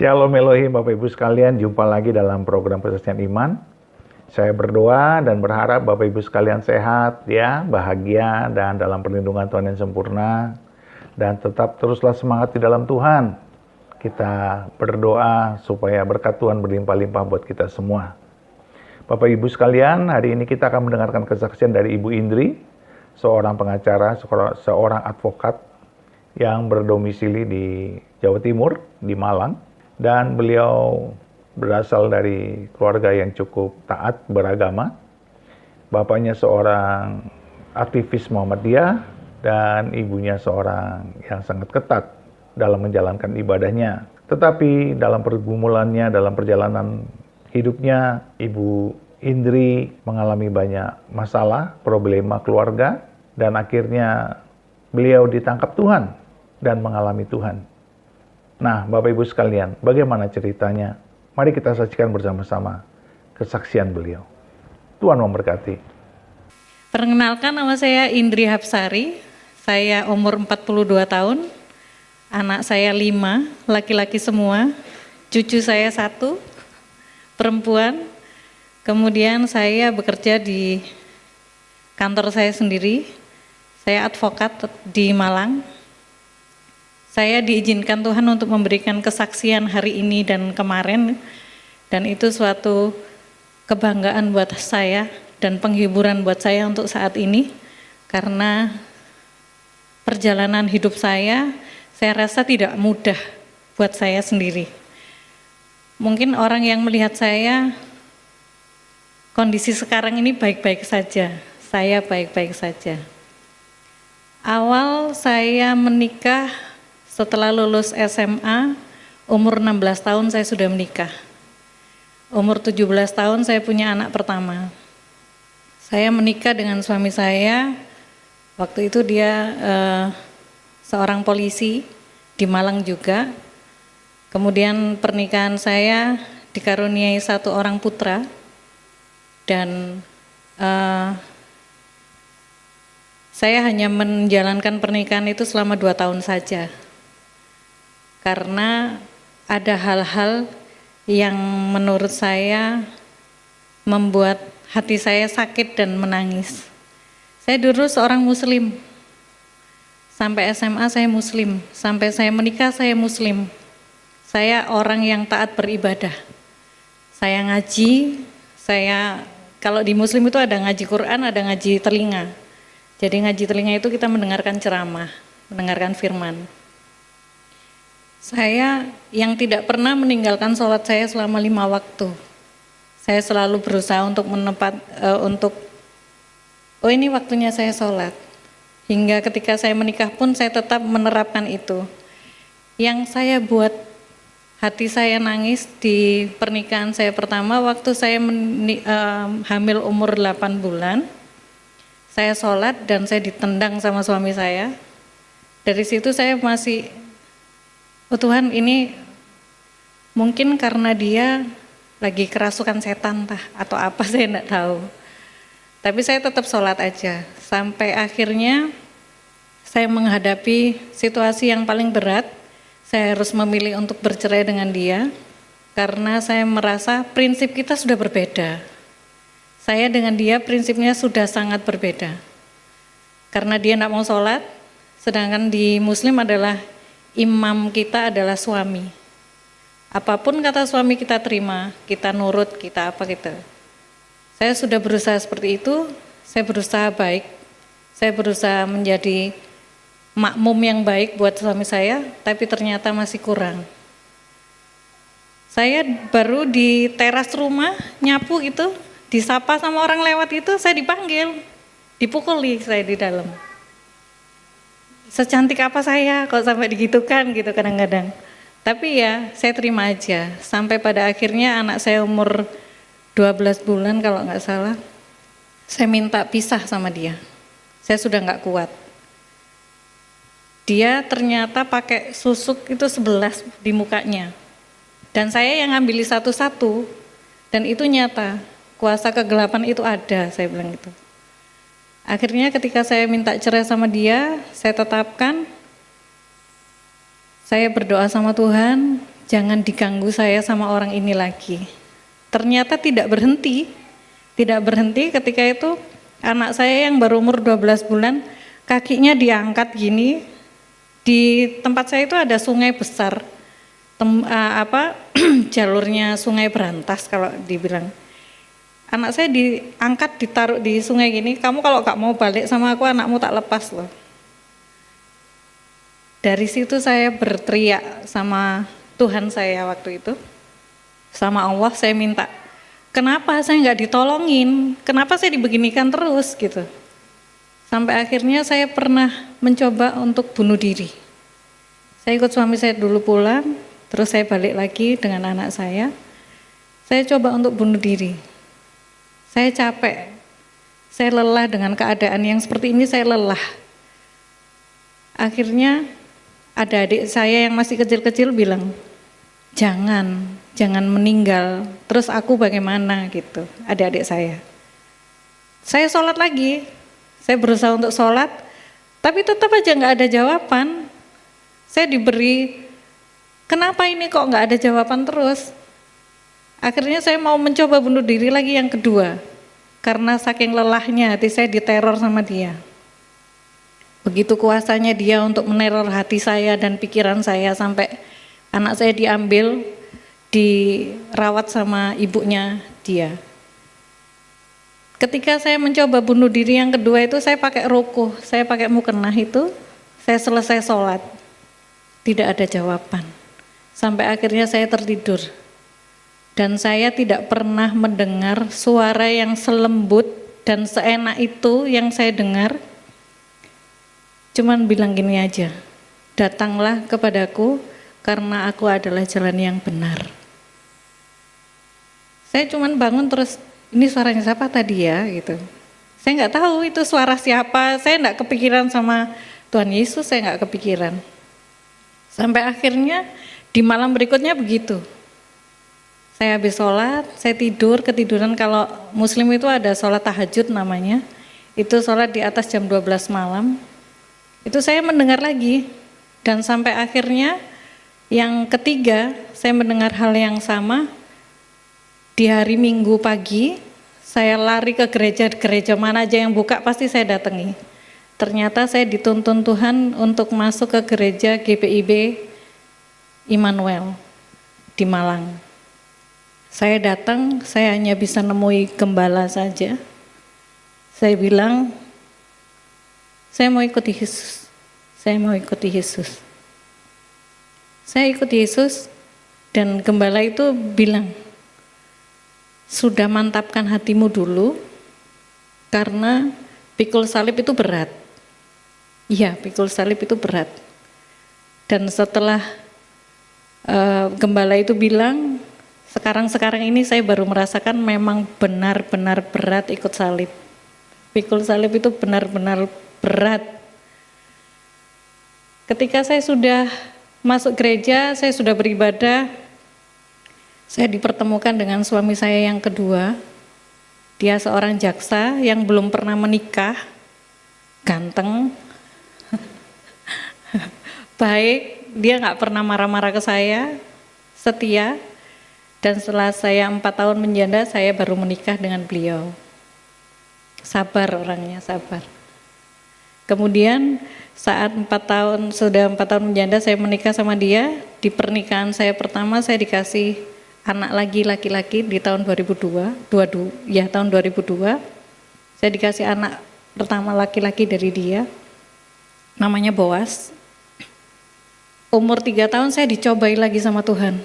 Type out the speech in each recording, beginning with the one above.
Shalom Elohim Bapak Ibu sekalian, jumpa lagi dalam program Persaksian Iman. Saya berdoa dan berharap Bapak Ibu sekalian sehat, ya, bahagia, dan dalam perlindungan Tuhan yang sempurna. Dan tetap teruslah semangat di dalam Tuhan. Kita berdoa supaya berkat Tuhan berlimpah-limpah buat kita semua. Bapak Ibu sekalian, hari ini kita akan mendengarkan kesaksian dari Ibu Indri, seorang pengacara, seorang advokat yang berdomisili di Jawa Timur, di Malang. Dan beliau berasal dari keluarga yang cukup taat beragama. Bapaknya seorang aktivis Muhammadiyah dan ibunya seorang yang sangat ketat dalam menjalankan ibadahnya. Tetapi dalam pergumulannya, dalam perjalanan hidupnya, Ibu Indri mengalami banyak masalah, problema keluarga, dan akhirnya beliau ditangkap Tuhan dan mengalami Tuhan. Nah, Bapak Ibu sekalian, bagaimana ceritanya? Mari kita saksikan bersama-sama kesaksian beliau. Tuhan memberkati. Perkenalkan, nama saya Indri Hapsari. Saya umur 42 tahun. Anak saya 5, laki-laki semua. Cucu saya 1, perempuan. Kemudian saya bekerja di kantor saya sendiri. Saya advokat di Malang. Saya diizinkan Tuhan untuk memberikan kesaksian hari ini dan kemarin, dan itu suatu kebanggaan buat saya dan penghiburan buat saya untuk saat ini, karena perjalanan hidup saya rasa tidak mudah buat saya sendiri. Mungkin orang yang melihat saya, kondisi sekarang ini baik-baik saja, saya baik-baik saja. Awal saya menikah setelah lulus SMA, umur 16 tahun saya sudah menikah. Umur 17 tahun saya punya anak pertama. Saya menikah dengan suami saya, waktu itu dia seorang polisi di Malang juga. Kemudian pernikahan saya dikaruniai 1 orang putra, dan saya hanya menjalankan pernikahan itu selama 2 tahun saja. Karena ada hal-hal yang menurut saya membuat hati saya sakit dan menangis. Saya dulu seorang muslim, sampai SMA saya muslim, sampai saya menikah saya muslim. Saya orang yang taat beribadah. Saya ngaji, kalau di muslim itu ada ngaji Quran, ada ngaji telinga. Jadi ngaji telinga itu kita mendengarkan ceramah, mendengarkan firman. Saya yang tidak pernah meninggalkan sholat saya selama 5 waktu. Saya selalu berusaha untuk ini waktunya saya sholat. Hingga ketika saya menikah pun saya tetap menerapkan itu. Yang saya buat hati saya nangis di pernikahan saya pertama, waktu saya hamil umur 8 bulan, saya sholat dan saya ditendang sama suami saya. Dari situ saya masih, oh Tuhan, ini mungkin karena dia lagi kerasukan setan atau apa, saya enggak tahu. Tapi saya tetap sholat aja, sampai akhirnya saya menghadapi situasi yang paling berat. Saya harus memilih untuk bercerai dengan dia, karena saya merasa prinsip kita sudah berbeda. Saya dengan dia prinsipnya sudah sangat berbeda. Karena dia enggak mau sholat, sedangkan di muslim adalah imam kita adalah suami. Apapun kata suami kita terima, kita nurut, kita apa gitu. Saya sudah berusaha seperti itu, saya berusaha baik, saya berusaha menjadi makmum yang baik buat suami saya, tapi ternyata masih kurang. Saya baru di teras rumah, nyapu gitu, disapa sama orang lewat itu, saya dipanggil, dipukuli saya di dalam. Secantik apa saya kok sampai digitukan gitu kadang-kadang. Tapi ya saya terima aja. Sampai pada akhirnya anak saya umur 12 bulan kalau nggak salah, saya minta pisah sama dia. Saya sudah nggak kuat. Dia ternyata pakai susuk itu 11 di mukanya. Dan saya yang ngambil satu-satu, dan itu nyata. Kuasa kegelapan itu ada, saya bilang gitu. Akhirnya ketika saya minta cerai sama dia, saya tetapkan, saya berdoa sama Tuhan, jangan diganggu saya sama orang ini lagi. Ternyata tidak berhenti ketika itu anak saya yang baru umur 12 bulan, kakinya diangkat gini, di tempat saya itu ada sungai besar, jalurnya sungai berantas kalau dibilang. Anak saya diangkat, ditaruh di sungai gini, kamu kalau gak mau balik sama aku, anakmu tak lepas loh. Dari situ saya berteriak sama Tuhan saya waktu itu, sama Allah saya minta, kenapa saya nggak ditolongin, kenapa saya dibeginikan terus gitu. Sampai akhirnya saya pernah mencoba untuk bunuh diri. Saya ikut suami saya dulu pulang, terus saya balik lagi dengan anak saya coba untuk bunuh diri. Saya capek, saya lelah dengan keadaan yang seperti ini, saya lelah. Akhirnya ada adik saya yang masih kecil-kecil bilang, jangan meninggal, terus aku bagaimana gitu, adik-adik saya. Saya sholat lagi, saya berusaha untuk sholat, tapi tetap aja nggak ada jawaban. Saya diberi, kenapa ini kok nggak ada jawaban terus? Akhirnya saya mau mencoba bunuh diri lagi yang kedua, karena saking lelahnya hati saya diteror sama dia. Begitu kuasanya dia untuk meneror hati saya dan pikiran saya, sampai anak saya diambil, dirawat sama ibunya dia. Ketika saya mencoba bunuh diri yang kedua itu, saya pakai rukuh, saya pakai mukenah itu, saya selesai sholat, tidak ada jawaban. Sampai akhirnya saya tertidur. Dan saya tidak pernah mendengar suara yang selembut dan seenak itu yang saya dengar. Cuman bilang gini aja, datanglah kepadaku karena aku adalah jalan yang benar. Saya cuman bangun terus, ini suaranya siapa tadi ya gitu. Saya nggak tahu itu suara siapa, saya nggak kepikiran sama Tuhan Yesus, saya nggak kepikiran. Sampai akhirnya di malam berikutnya begitu. Saya habis sholat, saya ketiduran. Kalau muslim itu ada sholat tahajud namanya, itu sholat di atas jam 12 malam, itu saya mendengar lagi. Dan sampai akhirnya yang ketiga, saya mendengar hal yang sama. Di hari Minggu pagi, saya lari ke gereja mana aja yang buka pasti saya datangi. Ternyata saya dituntun Tuhan untuk masuk ke gereja GPIB Immanuel di Malang. Saya datang, saya hanya bisa nemui gembala saja. Saya bilang, saya mau ikuti Yesus. Saya mau ikuti Yesus. Saya ikuti Yesus, dan gembala itu bilang, sudah mantapkan hatimu dulu, karena pikul salib itu berat. Iya, pikul salib itu berat. Dan setelah gembala itu bilang, sekarang ini saya baru merasakan memang benar-benar berat ikut salib. Pikul salib itu benar-benar berat. Ketika saya sudah masuk gereja, saya sudah beribadah, saya dipertemukan dengan suami saya yang kedua. Dia seorang jaksa yang belum pernah menikah, ganteng, baik, dia nggak pernah marah-marah ke saya, setia. Dan setelah saya 4 tahun menjanda, saya baru menikah dengan beliau. Sabar orangnya, sabar. Kemudian saat 4 tahun menjanda, saya menikah sama dia. Di pernikahan saya pertama, saya dikasih anak laki-laki di tahun 2002. Tahun 2002. Saya dikasih anak pertama laki-laki dari dia. Namanya Boas. Umur 3 tahun saya dicobai lagi sama Tuhan.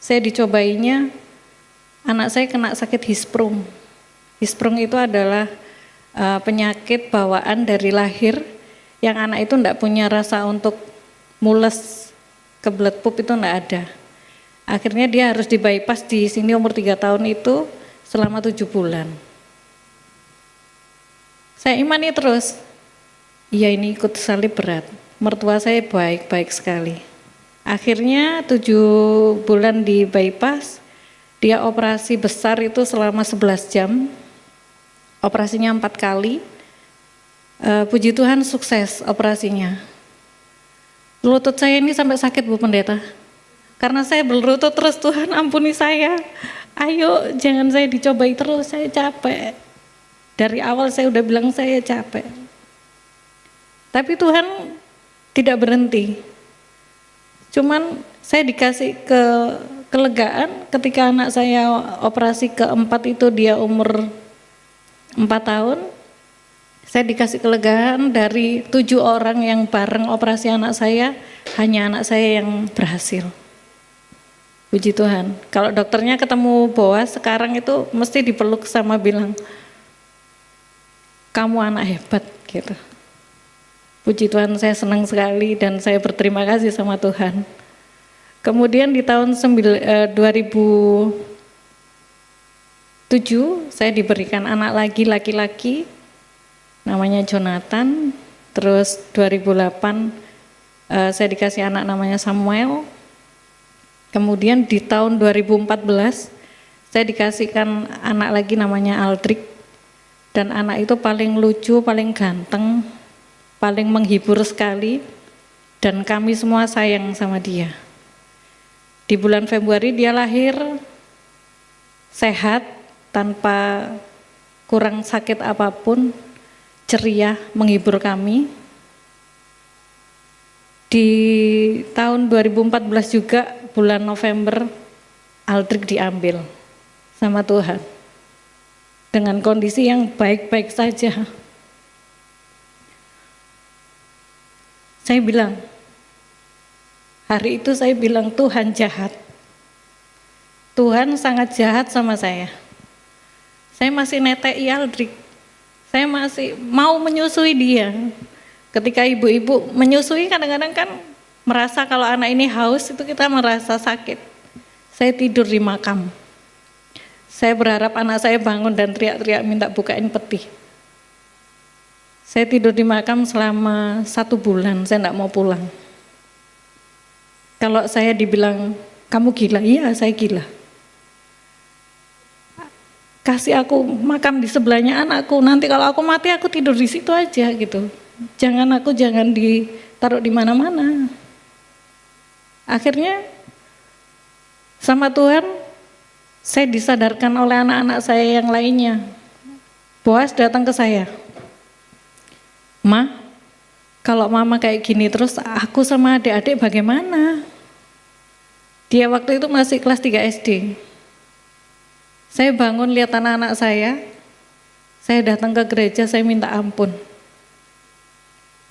Saya dicobainya, anak saya kena sakit hisprung. Hisprung itu adalah penyakit bawaan dari lahir, yang anak itu enggak punya rasa untuk mules, kebelet pup itu enggak ada. Akhirnya dia harus di bypass di sini umur 3 tahun itu selama 7 bulan. Saya imani terus, iya ini ikut salib berat. Mertua saya baik-baik sekali. Akhirnya 7 bulan di bypass, dia operasi besar itu selama 11 jam, operasinya 4 kali, puji Tuhan sukses operasinya. Lutut saya ini sampai sakit Bu Pendeta, Karena saya berlutut terus, Tuhan ampuni saya. Ayo jangan saya dicobai terus, saya capek. Dari awal saya udah bilang saya capek. Tapi Tuhan tidak berhenti. Cuman saya dikasih kelegaan ketika anak saya operasi keempat itu dia umur 4 tahun. Saya dikasih kelegaan dari 7 orang yang bareng operasi anak saya, hanya anak saya yang berhasil. Puji Tuhan. Kalau dokternya ketemu Boas sekarang itu mesti dipeluk sama bilang, kamu anak hebat gitu. Puji Tuhan, saya senang sekali dan saya berterima kasih sama Tuhan. Kemudian di tahun 2007 saya diberikan anak lagi laki-laki namanya Jonathan. Terus 2008 saya dikasih anak namanya Samuel. Kemudian di tahun 2014 saya dikasihkan anak lagi namanya Aldrich. Dan anak itu paling lucu, paling ganteng, paling menghibur sekali, dan kami semua sayang sama dia. Di bulan Februari dia lahir sehat, tanpa kurang sakit apapun, ceria, menghibur kami. Di tahun 2014 juga bulan November, Aldrich diambil sama Tuhan. Dengan kondisi yang baik-baik saja. Saya bilang, hari itu saya bilang Tuhan jahat. Tuhan sangat jahat sama saya. Saya masih netei Aldrich. Saya masih mau menyusui dia. Ketika ibu-ibu menyusui kadang-kadang kan merasa kalau anak ini haus itu kita merasa sakit. Saya tidur di makam. Saya berharap anak saya bangun dan teriak-teriak minta bukain peti. Saya tidur di makam selama 1 bulan, saya enggak mau pulang. Kalau saya dibilang, kamu gila, iya saya gila. Kasih aku makam di sebelahnya anakku, nanti kalau aku mati aku tidur di situ aja gitu. Jangan ditaruh di mana-mana. Akhirnya sama Tuhan, saya disadarkan oleh anak-anak saya yang lainnya. Boas datang ke saya, Ma, kalau mama kayak gini terus aku sama adik-adik bagaimana? Dia waktu itu masih kelas 3 SD. Saya bangun lihat anak-anak saya datang ke gereja, saya minta ampun.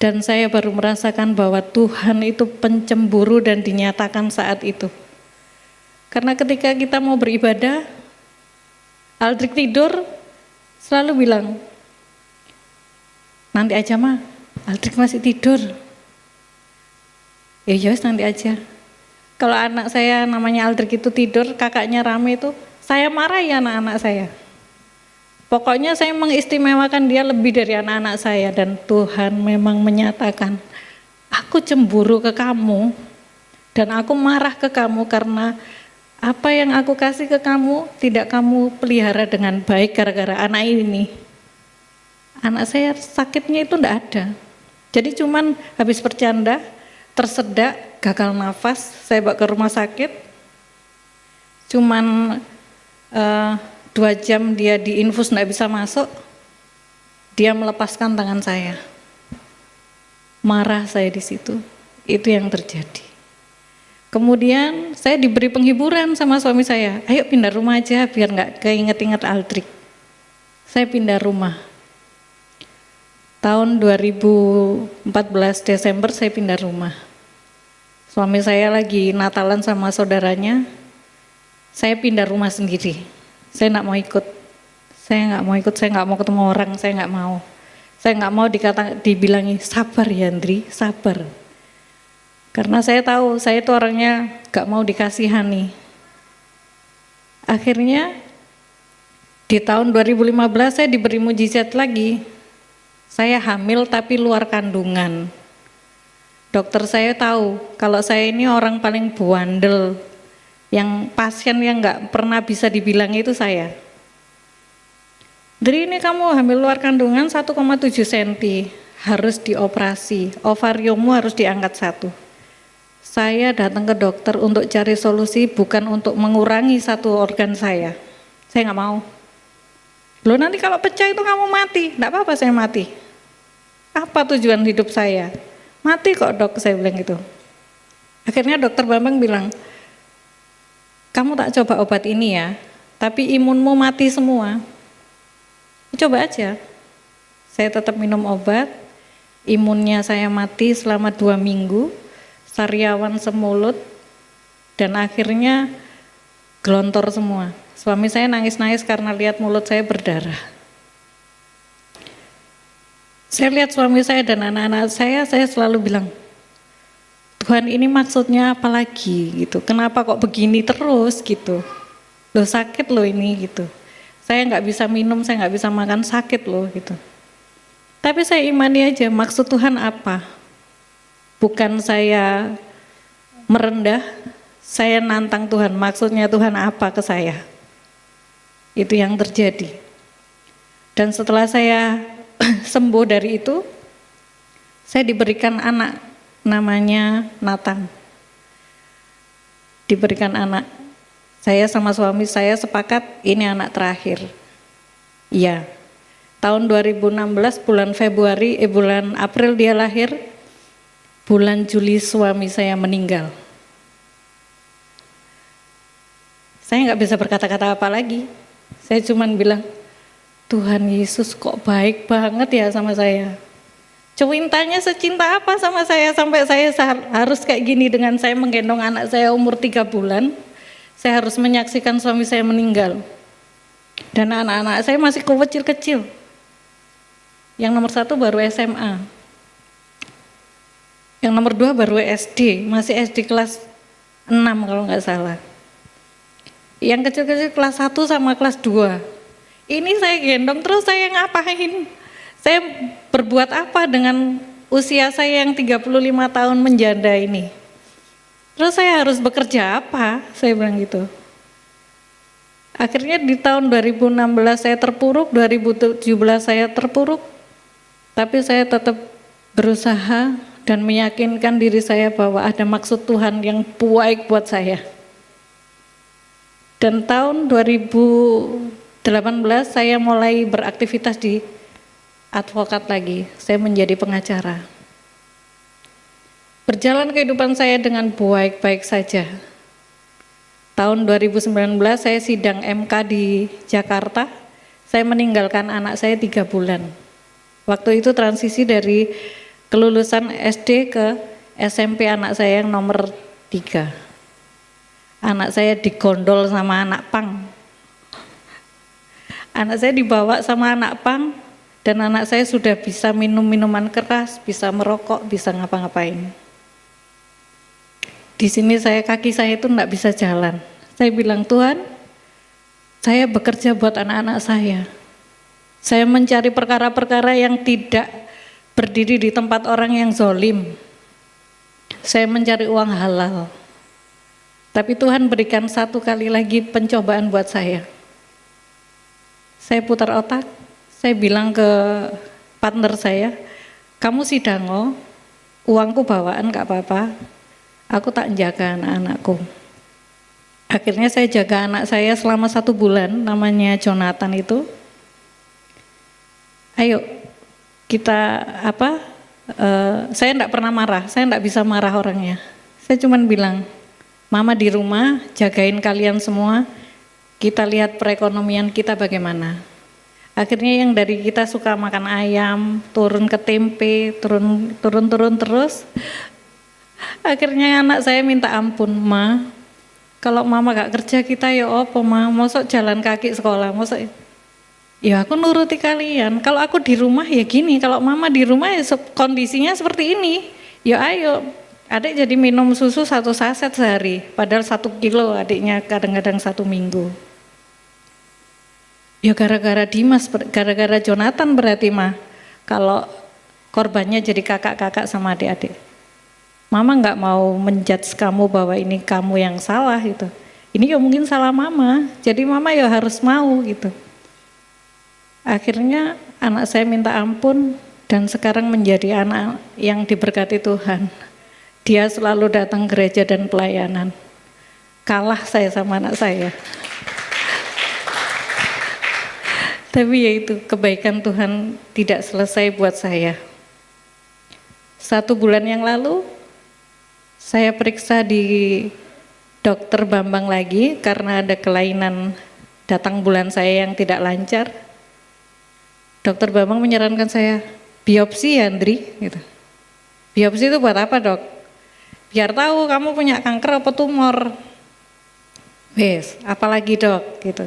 Dan saya baru merasakan bahwa Tuhan itu pencemburu dan dinyatakan saat itu. Karena ketika kita mau beribadah, Aldrich tidur, selalu bilang, nanti aja Ma, Aldrich masih tidur. Ya yos nanti aja. Kalau anak saya namanya Aldrich itu tidur, kakaknya rame itu, saya marah ya anak-anak saya. Pokoknya saya mengistimewakan dia lebih dari anak-anak saya, dan Tuhan memang menyatakan, aku cemburu ke kamu, dan aku marah ke kamu karena apa yang aku kasih ke kamu tidak kamu pelihara dengan baik gara-gara anak ini. Anak saya sakitnya itu enggak ada. Jadi cuman habis bercanda, tersedak, gagal nafas, saya bawa ke rumah sakit. Cuman 2 jam dia diinfus enggak bisa masuk. Dia melepaskan tangan saya. Marah saya di situ. Itu yang terjadi. Kemudian saya diberi penghiburan sama suami saya, ayo pindah rumah aja biar nggak keinget-inget Aldrich. Saya pindah rumah. Tahun 2014 Desember saya pindah rumah. Suami saya lagi Natalan sama saudaranya, saya pindah rumah sendiri. Saya nggak mau ikut, saya nggak mau ketemu orang, saya nggak mau. Saya nggak mau dibilangi sabar ya Andri, sabar. Karena saya tahu, saya itu orangnya gak mau dikasihani. Akhirnya di tahun 2015 saya diberi mujizat lagi. Saya hamil tapi luar kandungan. Dokter saya tahu kalau saya ini orang paling buandel. Yang pasien yang gak pernah bisa dibilang itu saya. Dari ini kamu hamil luar kandungan 1,7 cm. Harus dioperasi, ovariummu harus diangkat 1. saya datang ke dokter untuk cari solusi, bukan untuk mengurangi satu organ saya. Saya nggak mau. Loh, nanti kalau pecah itu kamu mati. Nggak apa-apa saya mati. Apa tujuan hidup saya? Mati kok dok, saya bilang gitu. Akhirnya dokter Bambang bilang, kamu tak coba obat ini ya, tapi imunmu mati semua. Coba aja. Saya tetap minum obat, imunnya saya mati selama 2 minggu, sariawan semulut, dan akhirnya gelontor semua. Suami saya nangis-nangis karena lihat mulut saya berdarah. Saya lihat suami saya dan anak-anak saya selalu bilang, Tuhan ini maksudnya apa lagi gitu, kenapa kok begini terus gitu, loh sakit loh ini gitu, saya nggak bisa minum, saya nggak bisa makan, sakit loh gitu. Tapi saya imani aja maksud Tuhan apa, bukan saya merendah, saya nantang Tuhan, maksudnya Tuhan apa ke saya. Itu yang terjadi. Dan setelah saya sembuh dari itu, saya diberikan anak namanya Nathan. Diberikan anak. Saya sama suami saya sepakat ini anak terakhir. Iya. Tahun 2016 bulan April dia lahir. Bulan Juli suami saya meninggal. Saya nggak bisa berkata-kata apa lagi. Saya cuman bilang, Tuhan Yesus kok baik banget ya sama saya. Cintanya secinta apa sama saya sampai saya harus kayak gini dengan saya menggendong anak saya umur 3 bulan. Saya harus menyaksikan suami saya meninggal. Dan anak-anak saya masih kecil-kecil. Yang nomor 1 baru SMA. Yang nomor 2 baru SD, masih SD kelas 6 kalau nggak salah. Yang kecil-kecil kelas 1 sama kelas 2. Ini saya gendong terus saya ngapain? Saya berbuat apa dengan usia saya yang 35 tahun menjanda ini? Terus saya harus bekerja apa? Saya bilang gitu. Akhirnya di tahun 2016 saya terpuruk, 2017 saya terpuruk. Tapi saya tetap berusaha dan meyakinkan diri saya bahwa ada maksud Tuhan yang baik buat saya. Dan tahun 2018 saya mulai beraktivitas di advokat lagi, saya menjadi pengacara. Berjalan kehidupan saya dengan baik-baik saja. Tahun 2019 saya sidang MK di Jakarta, saya meninggalkan anak saya 3 bulan. Waktu itu transisi dari kelulusan SD ke SMP anak saya yang nomor 3. Anak saya digondol sama anak pang. Anak saya dibawa sama anak pang dan anak saya sudah bisa minum minuman keras, bisa merokok, bisa ngapa-ngapain. Di sini kaki saya itu enggak bisa jalan. Saya bilang, Tuhan, saya bekerja buat anak-anak saya. Saya mencari perkara-perkara yang tidak berdiri di tempat orang yang zolim. Saya mencari uang halal. Tapi Tuhan berikan 1 kali lagi pencobaan buat saya. Saya putar otak, saya bilang ke partner saya, kamu sidango, uangku bawaan gak apa-apa, aku tak jaga anak-anakku. Akhirnya saya jaga anak saya selama 1 bulan, namanya Jonathan itu. Ayo kita saya enggak pernah marah, saya enggak bisa marah orangnya. Saya cuman bilang, Mama di rumah jagain kalian semua, kita lihat perekonomian kita bagaimana. Akhirnya yang dari kita suka makan ayam, turun ke tempe, turun terus. Akhirnya anak saya minta ampun, Ma, kalau Mama gak kerja kita ya apa Ma, mosok jalan kaki sekolah, mosok. Ya aku nuruti kalian, kalau aku di rumah ya gini, kalau Mama di rumah ya kondisinya seperti ini, ya ayo. Adik jadi minum susu 1 saset sehari, padahal 1 kilo adiknya kadang-kadang 1 minggu. Ya gara-gara Dimas, gara-gara Jonathan berarti mah, kalau korbannya jadi kakak-kakak sama adik-adik. Mama nggak mau menjudge kamu bahwa ini kamu yang salah gitu. Ini ya mungkin salah Mama, jadi Mama ya harus mau gitu. Akhirnya anak saya minta ampun dan sekarang menjadi anak yang diberkati Tuhan. Dia selalu datang gereja dan pelayanan. Kalah saya sama anak saya. Tapi ya itu, kebaikan Tuhan tidak selesai buat saya. 1 bulan yang lalu, saya periksa di Dokter Bambang lagi karena ada kelainan datang bulan saya yang tidak lancar. Dokter Bambang menyarankan saya, biopsi ya Andri. Gitu. Biopsi itu buat apa dok? Biar tahu kamu punya kanker apa tumor. Wes, apalagi dok? Gitu.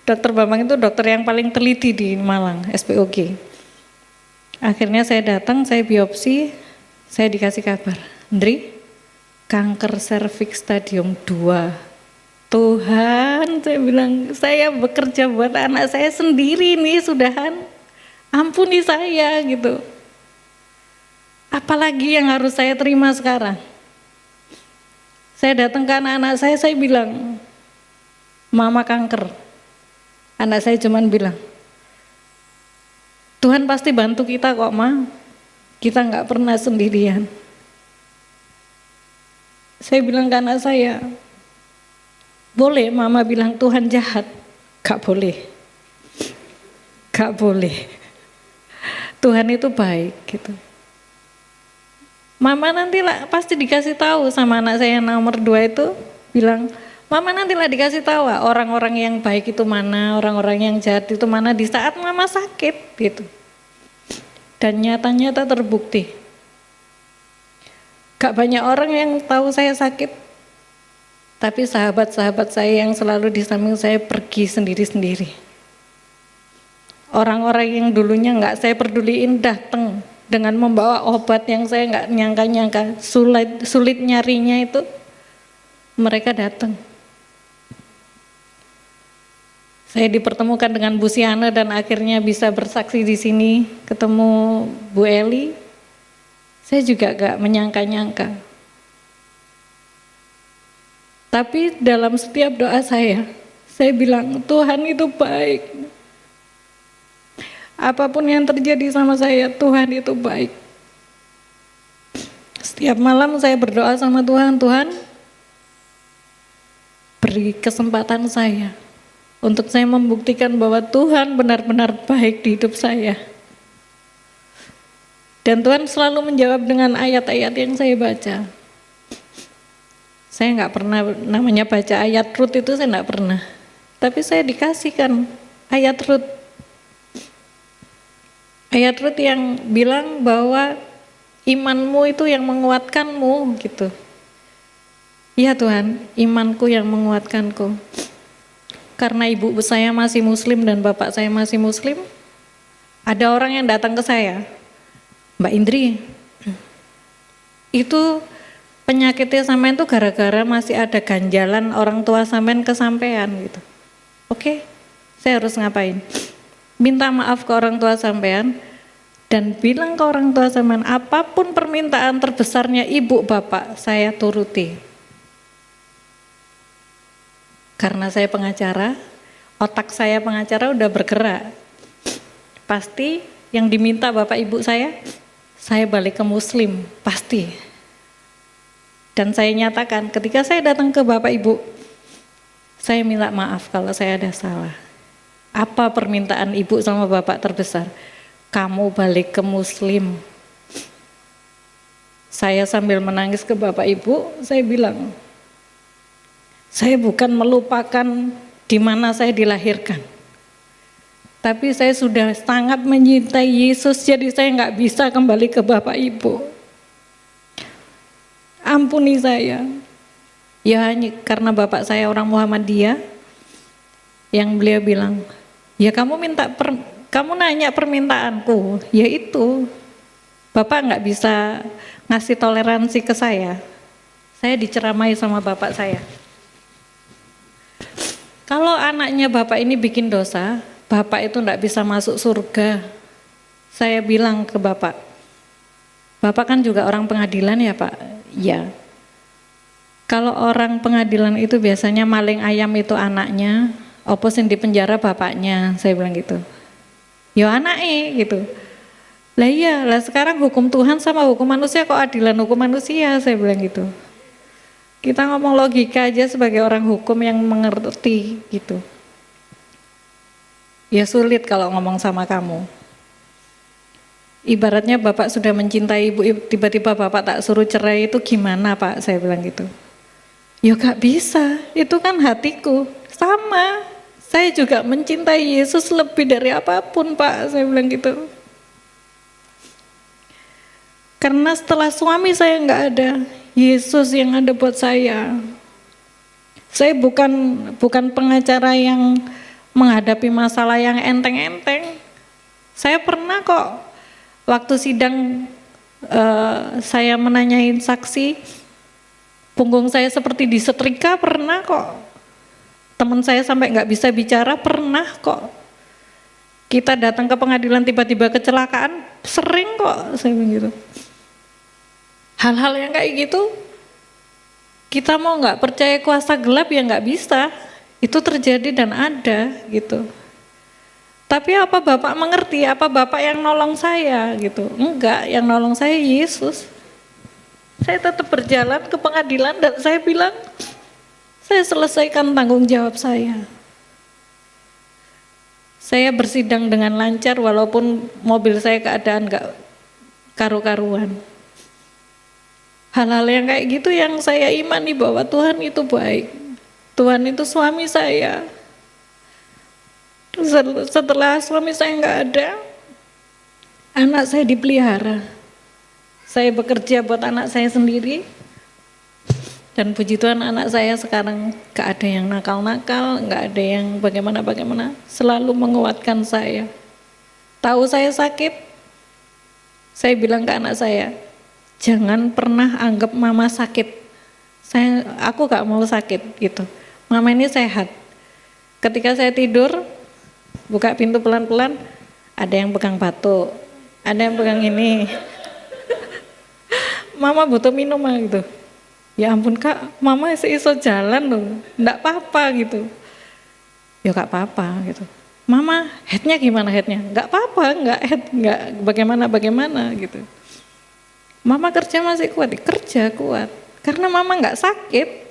Dokter Bambang itu dokter yang paling teliti di Malang, SPOG. Akhirnya saya datang, saya biopsi, saya dikasih kabar, Andri, kanker serviks stadium 2. Tuhan, saya bilang, saya bekerja buat anak saya sendiri nih, sudahan. Ampuni saya gitu. Apalagi yang harus saya terima sekarang? Saya datang ke anak-anak saya bilang, mama kanker. Anak saya cuman bilang, Tuhan pasti bantu kita kok ma, kita nggak pernah sendirian. Saya bilang ke anak saya, boleh mama bilang Tuhan jahat? Gak boleh. Gak boleh. Tuhan itu baik gitu. Mama nantilah pasti dikasih tahu sama anak saya yang nomor 2 itu, bilang, mama nantilah dikasih tahu orang-orang yang baik itu mana, orang-orang yang jahat itu mana di saat mama sakit gitu. Dan nyata-nyata terbukti. Gak banyak orang yang tahu saya sakit, tapi sahabat-sahabat saya yang selalu di samping saya pergi sendiri-sendiri. Orang-orang yang dulunya gak saya peduliin datang dengan membawa obat yang saya gak nyangka-nyangka, sulit nyarinya itu, mereka datang. Saya dipertemukan dengan Bu Siana dan akhirnya bisa bersaksi di sini, ketemu Bu Eli. Saya juga gak menyangka-nyangka. Tapi dalam setiap doa saya bilang Tuhan itu baik. Apapun yang terjadi sama saya, Tuhan itu baik. Setiap malam saya berdoa sama Tuhan, Tuhan beri kesempatan saya untuk saya membuktikan bahwa Tuhan benar-benar baik di hidup saya. Dan Tuhan selalu menjawab dengan ayat-ayat yang saya baca. Saya nggak pernah namanya baca ayat Rut itu, saya nggak pernah. Tapi saya dikasihkan ayat Rut. Ayat Rut yang bilang bahwa imanmu itu yang menguatkanmu gitu. Iya Tuhan, imanku yang menguatkanku. Karena ibu saya masih muslim dan bapak saya masih muslim, ada orang yang datang ke saya, Mbak Indri, itu penyakitnya sampean itu gara-gara masih ada ganjalan orang tua sampean ke sampean gitu. Oke, saya harus ngapain? Minta maaf ke orang tua sampean dan bilang ke orang tua sampean, apapun permintaan terbesarnya ibu bapak saya turuti. Karena saya pengacara, otak saya pengacara udah bergerak. Pasti yang diminta bapak ibu saya balik ke muslim, pasti. Dan saya nyatakan ketika saya datang ke bapak ibu, saya minta maaf kalau saya ada salah. Apa permintaan ibu sama bapak terbesar? Kamu balik ke muslim. Saya sambil menangis ke bapak ibu, saya bilang, saya bukan melupakan di mana saya dilahirkan. Tapi saya sudah sangat mencintai Yesus, jadi saya nggak bisa kembali ke bapak ibu. Ampuni saya. Ya hanya karena bapak saya orang Muhammadiyah, yang beliau bilang, ya kamu nanya permintaanku, ya itu. Bapak nggak bisa ngasih toleransi ke saya. Saya diceramai sama bapak saya. Kalau anaknya bapak ini bikin dosa, bapak itu enggak bisa masuk surga. Saya bilang ke bapak kan juga orang pengadilan ya pak? Ya. Kalau orang pengadilan itu biasanya maling ayam itu anaknya, opo sing di penjara bapaknya, saya bilang gitu. Yo anaknya gitu. Lah iya, lah sekarang hukum Tuhan sama hukum manusia kok adilan hukum manusia, saya bilang gitu. Kita ngomong logika aja sebagai orang hukum yang mengerti gitu. Ya sulit kalau ngomong sama kamu. Ibaratnya bapak sudah mencintai ibu, tiba-tiba bapak tak suruh cerai itu gimana pak, saya bilang gitu. Ya gak bisa, itu kan hatiku. Sama, saya juga mencintai Yesus lebih dari apapun pak, saya bilang gitu. Karena setelah suami saya nggak ada, Yesus yang ada buat saya. Saya bukan pengacara yang menghadapi masalah yang enteng-enteng. Saya pernah kok waktu sidang saya menanyain saksi, punggung saya seperti disetrika, pernah kok. Teman saya sampai nggak bisa bicara, pernah kok. Kita datang ke pengadilan tiba-tiba kecelakaan, sering kok, saya bilang gitu. Hal-hal yang kayak gitu, kita mau nggak percaya kuasa gelap ya nggak bisa. Itu terjadi dan ada gitu. Tapi apa Bapak mengerti? Apa Bapak yang nolong saya gitu? Enggak, yang nolong saya Yesus. Saya tetap berjalan ke pengadilan dan saya bilang, saya selesaikan tanggung jawab saya. Saya bersidang dengan lancar walaupun mobil saya keadaan nggak karu-karuan. Hal-hal yang kayak gitu yang saya imani bahwa Tuhan itu baik. Tuhan itu suami saya. Setelah suami saya nggak ada, anak saya dipelihara. Saya bekerja buat anak saya sendiri. Dan puji Tuhan anak saya sekarang gak ada yang nakal-nakal, gak ada yang bagaimana-bagaimana. Selalu menguatkan saya. Tahu saya sakit, saya bilang ke anak saya, jangan pernah anggap mama sakit. Aku gak mau sakit gitu. Mama ini sehat. Ketika saya tidur, buka pintu pelan-pelan, ada yang pegang batuk, ada yang pegang ini. Mama butuh minum gitu. Ya ampun kak, mama iso jalan loh, enggak apa-apa gitu. Ya gak apa-apa gitu. Mama headnya gimana headnya? Enggak apa-apa, enggak head, enggak bagaimana gitu. Mama kerja masih kuat, kerja kuat. Karena mama enggak sakit.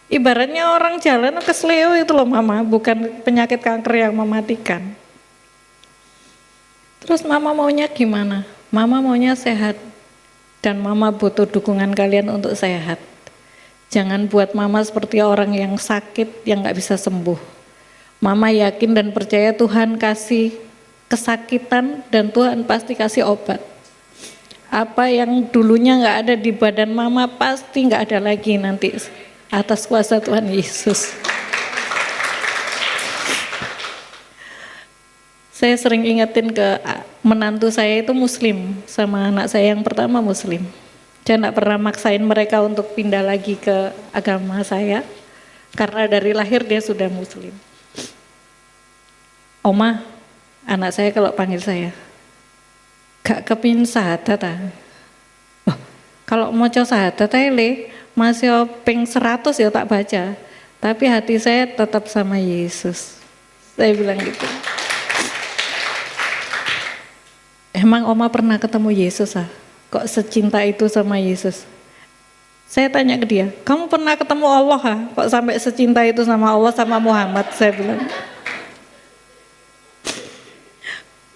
Ibaratnya orang jalan kesleo itu loh mama, bukan penyakit kanker yang mematikan. Terus mama maunya gimana? Mama maunya sehat. Dan mama butuh dukungan kalian untuk sehat. Jangan buat mama seperti orang yang sakit, yang gak bisa sembuh. Mama yakin dan percaya Tuhan kasih kesakitan dan Tuhan pasti kasih obat. Apa yang dulunya gak ada di badan mama pasti gak ada lagi nanti atas kuasa Tuhan Yesus. Saya sering ingetin ke menantu saya itu muslim, sama anak saya yang pertama muslim. Saya tidak pernah maksain mereka untuk pindah lagi ke agama saya, karena dari lahir dia sudah muslim. Oma, anak saya kalau panggil saya, gak kepin sahadat ah. Oh, kalau mau coba sahadat le, masih ping 100 ya tak baca, tapi hati saya tetap sama Yesus. Saya bilang gitu. Emang Oma pernah ketemu Yesus ah? Kok secinta itu sama Yesus? Saya tanya ke dia, kamu pernah ketemu Allah ah? Kok sampai secinta itu sama Allah sama Muhammad? Saya bilang.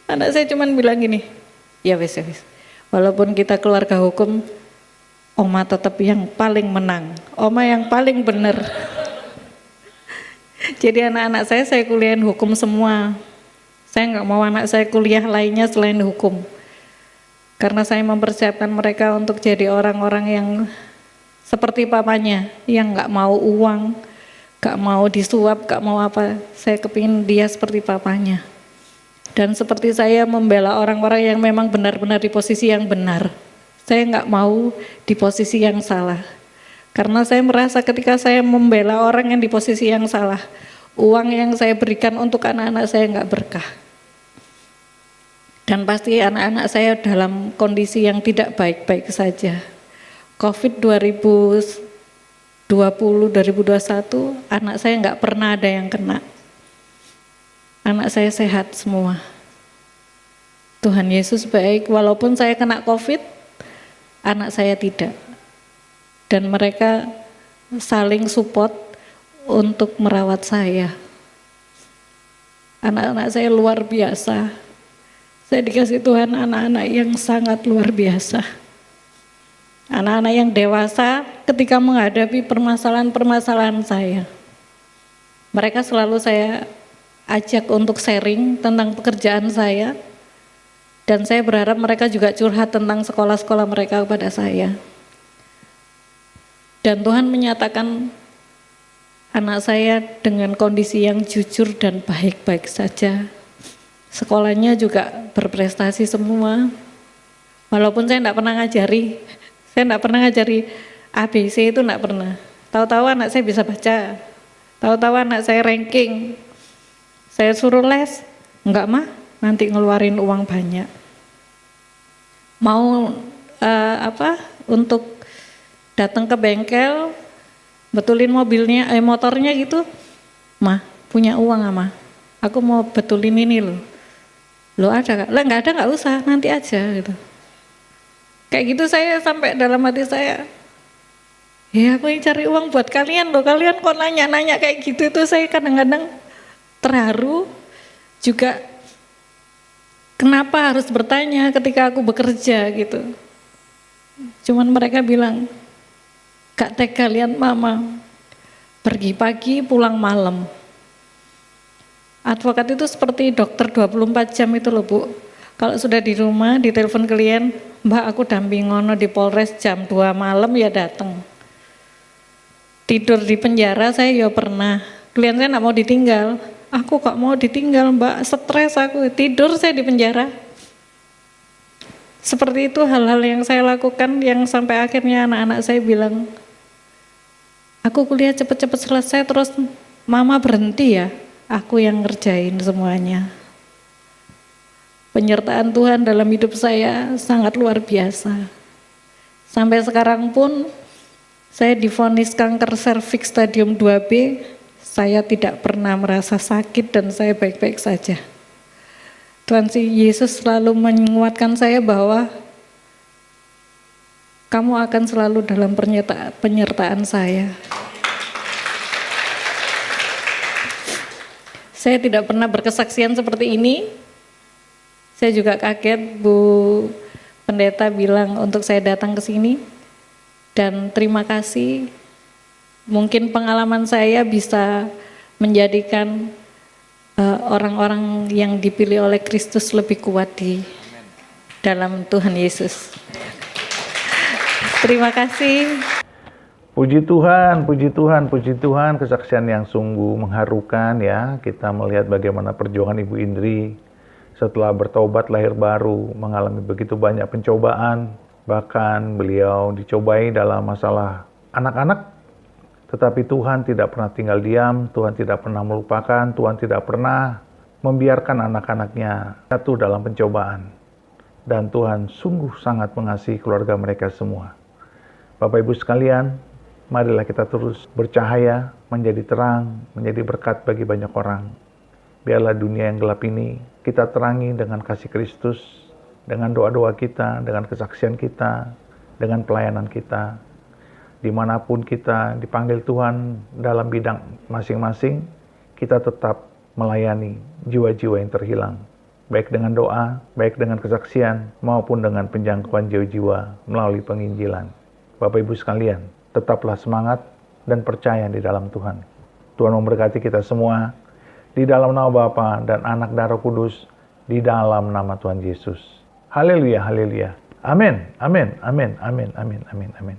Anak saya cuman bilang gini, ya wis. Walaupun kita keluarga hukum, Oma tetap yang paling menang. Oma yang paling benar. Jadi anak-anak saya kuliahin hukum semua. Saya nggak mau anak saya kuliah lainnya selain hukum. Karena saya mempersiapkan mereka untuk jadi orang-orang yang seperti papanya, yang nggak mau uang, nggak mau disuap, nggak mau apa. Saya kepingin dia seperti papanya. Dan seperti saya membela orang-orang yang memang benar-benar di posisi yang benar. Saya nggak mau di posisi yang salah. Karena saya merasa ketika saya membela orang yang di posisi yang salah, uang yang saya berikan untuk anak-anak saya nggak berkah. Dan pasti anak-anak saya dalam kondisi yang tidak baik-baik saja. Covid 2020, 2021, anak saya nggak pernah ada yang kena. Anak saya sehat semua. Tuhan Yesus baik, walaupun saya kena COVID, anak saya tidak. Dan mereka saling support untuk merawat saya. Anak-anak saya luar biasa. Saya dikasih Tuhan anak-anak yang sangat luar biasa. Anak-anak yang dewasa ketika menghadapi permasalahan-permasalahan saya. Mereka selalu saya ajak untuk sharing tentang pekerjaan saya. Dan saya berharap mereka juga curhat tentang sekolah-sekolah mereka kepada saya. Dan Tuhan menyatakan anak saya dengan kondisi yang jujur dan baik-baik saja. Sekolahnya juga berprestasi semua. Walaupun saya enggak pernah ngajari. Saya enggak pernah ngajari ABC itu, enggak pernah. Tahu-tahu anak saya bisa baca. Tahu-tahu anak saya ranking. Saya suruh les, enggak mah, nanti ngeluarin uang banyak. Mau untuk datang ke bengkel, betulin mobilnya, motornya gitu, mah punya uang mah, aku mau betulin ini loh. Lo ada gak? Lah nggak ada, nggak usah, nanti aja gitu. Kayak gitu saya sampai dalam hati saya, ya aku yang cari uang buat kalian loh, kalian kok nanya-nanya kayak gitu. Itu saya kadang-kadang terharu juga, kenapa harus bertanya ketika aku bekerja gitu. Cuman mereka bilang, gak tega lihat mama pergi pagi pulang malam. Advokat itu seperti dokter 24 jam itu loh Bu. Kalau sudah di rumah, ditelepon klien, Mbak aku dampingono di Polres jam 2 malam ya datang. Tidur di penjara saya ya pernah. Klien saya gak mau ditinggal. Aku kok mau ditinggal Mbak, stres aku, tidur saya di penjara. Seperti itu hal-hal yang saya lakukan yang sampai akhirnya anak-anak saya bilang, aku kuliah cepet-cepet selesai terus mama berhenti ya, aku yang ngerjain semuanya. Penyertaan Tuhan dalam hidup saya sangat luar biasa. Sampai sekarang pun saya divonis kanker serviks stadium 2B, saya tidak pernah merasa sakit dan saya baik-baik saja. Tuhan Yesus selalu menguatkan saya bahwa kamu akan selalu dalam penyertaan saya. Saya tidak pernah berkesaksian seperti ini. Saya juga kaget Bu Pendeta bilang untuk saya datang ke sini. Dan terima kasih. Mungkin pengalaman saya bisa menjadikan orang-orang yang dipilih oleh Kristus lebih kuat di dalam Tuhan Yesus. Terima kasih. Puji Tuhan, puji Tuhan, puji Tuhan, kesaksian yang sungguh mengharukan ya. Kita melihat bagaimana perjuangan Ibu Indri setelah bertobat lahir baru, mengalami begitu banyak pencobaan, bahkan beliau dicobai dalam masalah anak-anak. Tetapi Tuhan tidak pernah tinggal diam, Tuhan tidak pernah melupakan, Tuhan tidak pernah membiarkan anak-anaknya jatuh dalam pencobaan. Dan Tuhan sungguh sangat mengasihi keluarga mereka semua. Bapak Ibu sekalian, marilah kita terus bercahaya, menjadi terang, menjadi berkat bagi banyak orang. Biarlah dunia yang gelap ini kita terangi dengan kasih Kristus, dengan doa-doa kita, dengan kesaksian kita, dengan pelayanan kita. Dimanapun kita dipanggil Tuhan dalam bidang masing-masing, kita tetap melayani jiwa-jiwa yang terhilang. Baik dengan doa, baik dengan kesaksian, maupun dengan penjangkauan jiwa-jiwa melalui penginjilan. Bapak Ibu sekalian, tetaplah semangat dan percaya di dalam Tuhan. Tuhan memberkati kita semua, di dalam nama Bapa dan Anak dan Roh Kudus, di dalam nama Tuhan Yesus. Haleluya, haleluya. Amin, amin, amin, amin, amin, amin, amin.